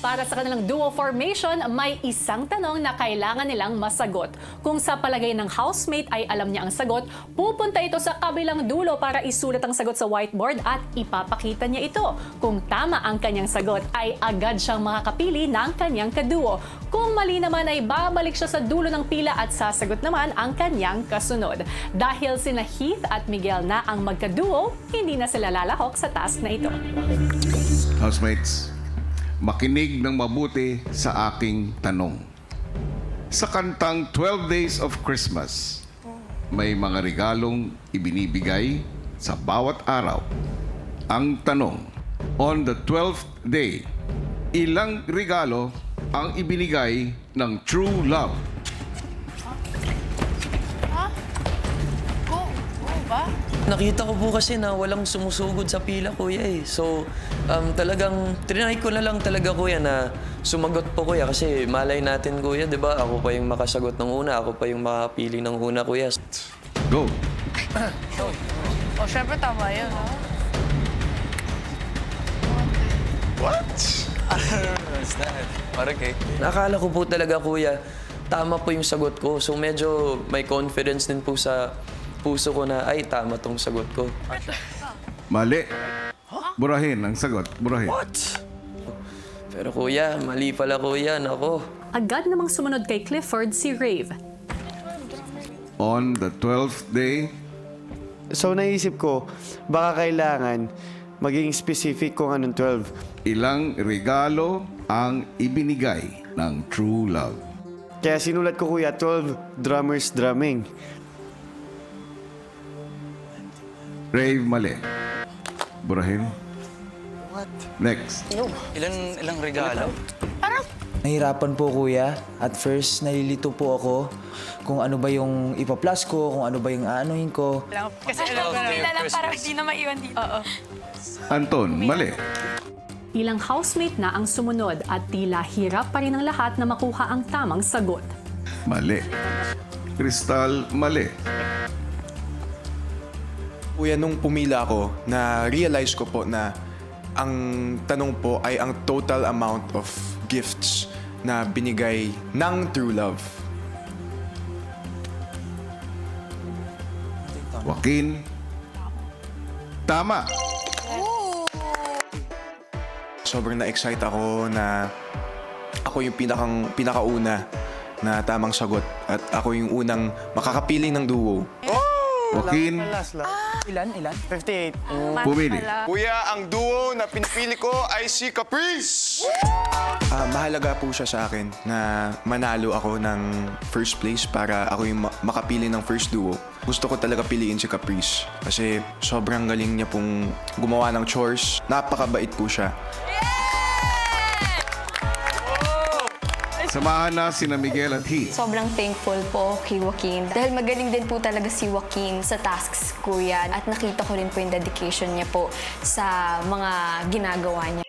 Para sa kanilang duo formation, may isang tanong na kailangan nilang masagot. Kung sa palagay ng housemate ay alam niya ang sagot, pupunta ito sa kabilang dulo para isulat ang sagot sa whiteboard at ipapakita niya ito. Kung tama ang kanyang sagot, ay agad siyang makakapili ng kanyang kaduo. Kung mali naman ay babalik siya sa dulo ng pila at sasagot naman ang kanyang kasunod. Dahil sina Heath at Miguel na ang magkaduo, hindi na sila lalahok sa task na ito. Housemates, makinig ng mabuti sa aking tanong. Sa kantang 12 Days of Christmas, may mga regalong ibinibigay sa bawat araw. Ang tanong, on the 12th day, ilang regalo ang ibinigay ng true love? Nakita ko po kasi na walang sumusugod sa pila, kuya eh. So, talagang, trinay ko na lang talaga, kuya, na sumagot po, kuya. Kasi malay natin, kuya, di ba? Ako pa yung makasagot ng una, ako pa yung makapili ng una, kuya. Go! Syempre tama yun, ha? What? What's that? Okay. Nakala ko po talaga, kuya, tama po yung sagot ko. So, medyo may confidence din po sa puso ko na, ay, tama tong sagot ko. Mali. Burahin ang sagot. Burahin. What? Pero, kuya, mali pala, kuya. Nako. Agad namang sumunod kay Clifford si Rave. On the 12th day, So naisip ko, baka kailangan maging specific kung anong 12. ilang regalo ang ibinigay ng true love? Kaya sinulat ko, kuya, 12 drummers drumming. Rave, mali. Burahin. What? Next. Ilang regalo? Nahirapan po, kuya. At first, nalilito po ako kung ano ba yung ipa-plus ko, kung ano ba yung aanuhin ko. Kasi alam ko na lang para hindi na maiwan dito. Oo. Anton, mali. Ilang housemate na ang sumunod at tila hirap pa rin ang lahat na makuha ang tamang sagot. Mali. Crystal, mali. Kuya, nung pumila ako, na-realize ko po na ang tanong po ay ang total amount of gifts na binigay ng true love. Joaquin. Tama. Sobrang na-excite ako na ako yung pinakauna na tamang sagot at ako yung unang makakapiling ng duo. Joaquin, Ilan? 58. pumili. Kuya, ang duo na pinipili ko ay si Caprice! Mahalaga po siya sa akin na manalo ako ng first place para ako yung makapili ng first duo. Gusto ko talaga piliin si Caprice kasi sobrang galing niya pong gumawa ng chores. Napakabait po siya. Samahan na sina Miguel at Heath. Sobrang thankful po kay Joaquin. Dahil magaling din po talaga si Joaquin sa tasks ko yan. At nakita ko rin po yung dedication niya po sa mga ginagawa niya.